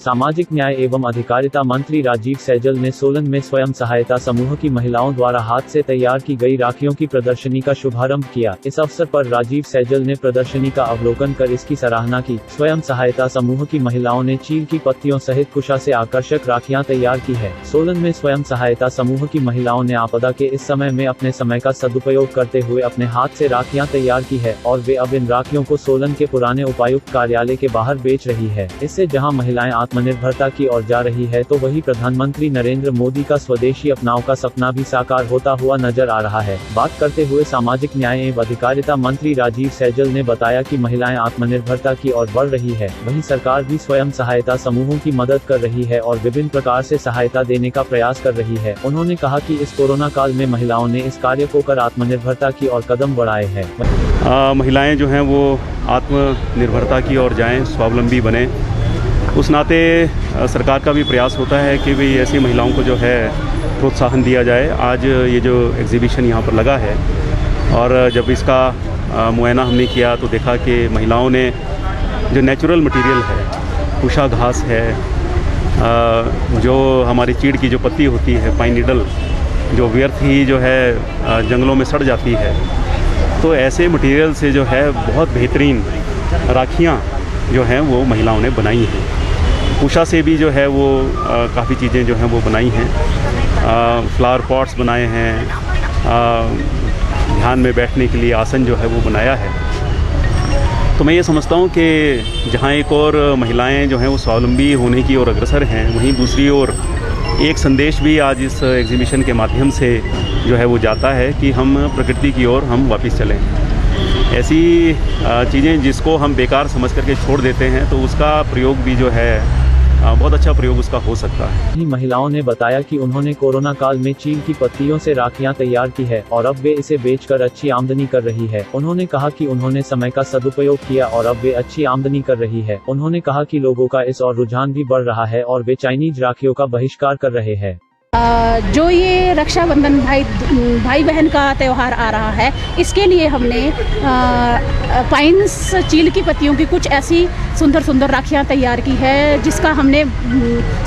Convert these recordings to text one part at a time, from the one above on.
सामाजिक न्याय एवं अधिकारिता मंत्री राजीव सैजल ने सोलन में स्वयं सहायता समूह की महिलाओं द्वारा हाथ से तैयार की गई राखियों की प्रदर्शनी का शुभारंभ किया। इस अवसर पर राजीव सैजल ने प्रदर्शनी का अवलोकन कर इसकी सराहना की। स्वयं सहायता समूह की महिलाओं ने चील की पत्तियों सहित कुशा से आकर्षक राखियां तैयार की है। सोलन में स्वयं सहायता समूह की महिलाओं ने आपदा के इस समय में अपने समय का सदुपयोग करते हुए अपने हाथ से राखियां तैयार की है और वे अब इन राखियों को सोलन के पुराने उपायुक्त कार्यालय के बाहर बेच रही है। इससे जहां महिलाएं आत्मनिर्भरता की ओर जा रही है, तो वही प्रधानमंत्री नरेंद्र मोदी का स्वदेशी अपनाओ का सपना भी साकार होता हुआ नजर आ रहा है। बात करते हुए सामाजिक न्याय एवं अधिकारिता मंत्री राजीव सैजल ने बताया कि महिलाएं आत्मनिर्भरता की ओर बढ़ रही है, वहीं सरकार भी स्वयं सहायता समूहों की मदद कर रही है और विभिन्न प्रकार से सहायता देने का प्रयास कर रही है। उन्होंने कहा कि इस कोरोना काल में महिलाओं ने इस कार्य को कर आत्मनिर्भरता की ओर कदम बढ़ाए हैं। महिलाएं जो हैं वो आत्मनिर्भरता की ओर जाएं, स्वावलंबी बने। उस नाते सरकार का भी प्रयास होता है कि भाई ऐसी महिलाओं को जो है प्रोत्साहन दिया जाए। आज ये जो एग्जीबिशन यहाँ पर लगा है और जब इसका मुआयना हमने किया तो देखा कि महिलाओं ने जो नेचुरल मटेरियल है, कुशा घास है, जो हमारी चीड़ की जो पत्ती होती है, पाइन नीडल, जो व्यर्थ ही जो है जंगलों में सड़ जाती है, तो ऐसे मटेरियल से जो है बहुत बेहतरीन राखियाँ जो हैं वो महिलाओं ने बनाई हैं। कुशा से भी जो है वो काफ़ी चीज़ें जो हैं वो बनाई हैं। फ्लावर पॉट्स बनाए हैं, ध्यान में बैठने के लिए आसन जो है वो बनाया है। तो मैं ये समझता हूँ कि जहाँ एक और महिलाएं जो हैं वो स्वावलंबी होने की ओर अग्रसर हैं, वहीं दूसरी ओर एक संदेश भी आज इस एग्जीबिशन के माध्यम से जो है वो जाता है कि हम प्रकृति की ओर हम वापस चलें। ऐसी चीज़ें जिसको हम बेकार समझ करके छोड़ देते हैं, तो उसका प्रयोग भी जो है बहुत अच्छा प्रयोग उसका हो सकता है। महिलाओं ने बताया कि उन्होंने कोरोना काल में चील की पत्तियों से राखियां तैयार की है और अब वे इसे बेचकर अच्छी आमदनी कर रही है। उन्होंने कहा कि उन्होंने समय का सदुपयोग किया और अब वे अच्छी आमदनी कर रही है। उन्होंने कहा कि लोगों का इस और रुझान भी बढ़ रहा है और वे चाइनीज राखियों का बहिष्कार कर रहे हैं। जो ये रक्षाबंधन भाई बहन का त्यौहार आ रहा है, इसके लिए हमने पाइन्स चील की पत्तियों की कुछ ऐसी सुंदर सुंदर राखियां तैयार की है, जिसका हमने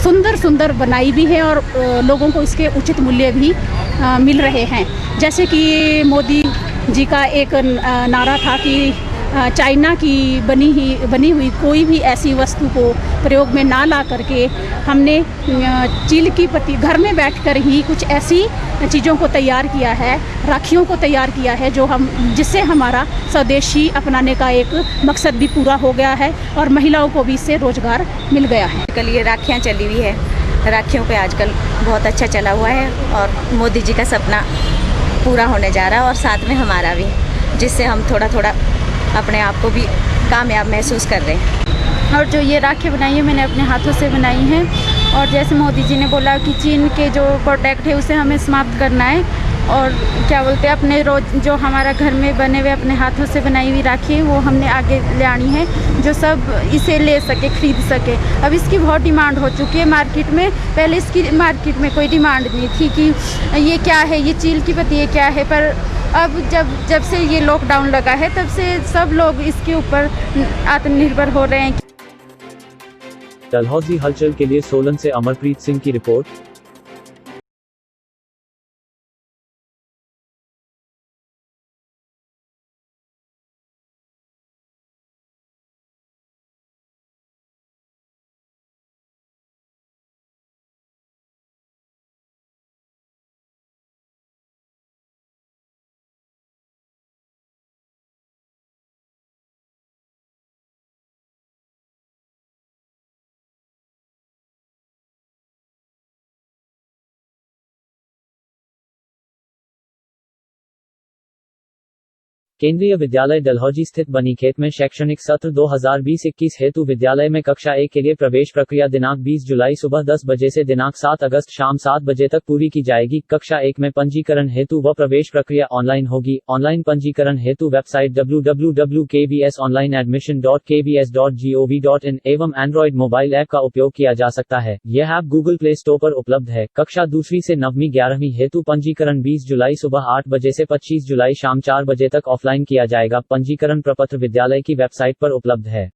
सुंदर सुंदर बनाई भी है और लोगों को इसके उचित मूल्य भी मिल रहे हैं। जैसे कि मोदी जी का एक नारा था कि चाइना की बनी हुई कोई भी ऐसी वस्तु को प्रयोग में ना ला करके हमने चील की पत्ती घर में बैठकर ही कुछ ऐसी चीज़ों को तैयार किया है, राखियों को तैयार किया है, जिससे हमारा स्वदेशी अपनाने का एक मकसद भी पूरा हो गया है और महिलाओं को भी इससे रोजगार मिल गया है। आजकल ये राखियाँ चली हुई है, राखियों पे आजकल बहुत अच्छा चला हुआ है और मोदी जी का सपना पूरा होने जा रहा है और साथ में हमारा भी, जिससे हम थोड़ा थोड़ा अपने आप को भी कामयाब महसूस कर रहे हैं। और जो ये राखी बनाई है मैंने अपने हाथों से बनाई है और जैसे मोदी जी ने बोला कि चीन के जो प्रोडक्ट है उसे हमें समाप्त करना है और क्या बोलते हैं अपने रोज जो हमारा घर में बने हुए अपने हाथों से बनाई हुई राखी है वो हमने आगे ले आनी है, जो सब इसे ले सके, खरीद सके। अब इसकी बहुत डिमांड हो चुकी है मार्केट में। पहले इसकी मार्केट में कोई डिमांड नहीं थी कि ये क्या है, ये चील की पत्ती क्या है, पर अब जब से ये लॉकडाउन लगा है तब से सब लोग इसके ऊपर आत्मनिर्भर हो रहे हैं। डलहौजी हलचल के लिए सोलन से अमरप्रीत सिंह की रिपोर्ट। केंद्रीय विद्यालय डलहौजी स्थित बनीखेत में शैक्षणिक सत्र 2020-21 हेतु विद्यालय में कक्षा 1 के लिए प्रवेश प्रक्रिया दिनांक 20 जुलाई सुबह 10 बजे से दिनांक 7 अगस्त शाम 7 बजे तक पूरी की जाएगी। कक्षा 1 में पंजीकरण हेतु व प्रवेश प्रक्रिया ऑनलाइन होगी। ऑनलाइन पंजीकरण हेतु वेबसाइट www.kbsonlineadmission.kbs.gov.in एवं एंड्रॉइड मोबाइल ऐप का उपयोग किया जा सकता है। यह ऐप गूगल प्ले स्टोर पर उपलब्ध है। कक्षा दूसरी से 9वीं 11वीं हेतु पंजीकरण 20 जुलाई सुबह 8 बजे से 25 जुलाई शाम 4 बजे तक ऑफलाइन किया जाएगा। पंजीकरण प्रपत्र विद्यालय की वेबसाइट पर उपलब्ध है।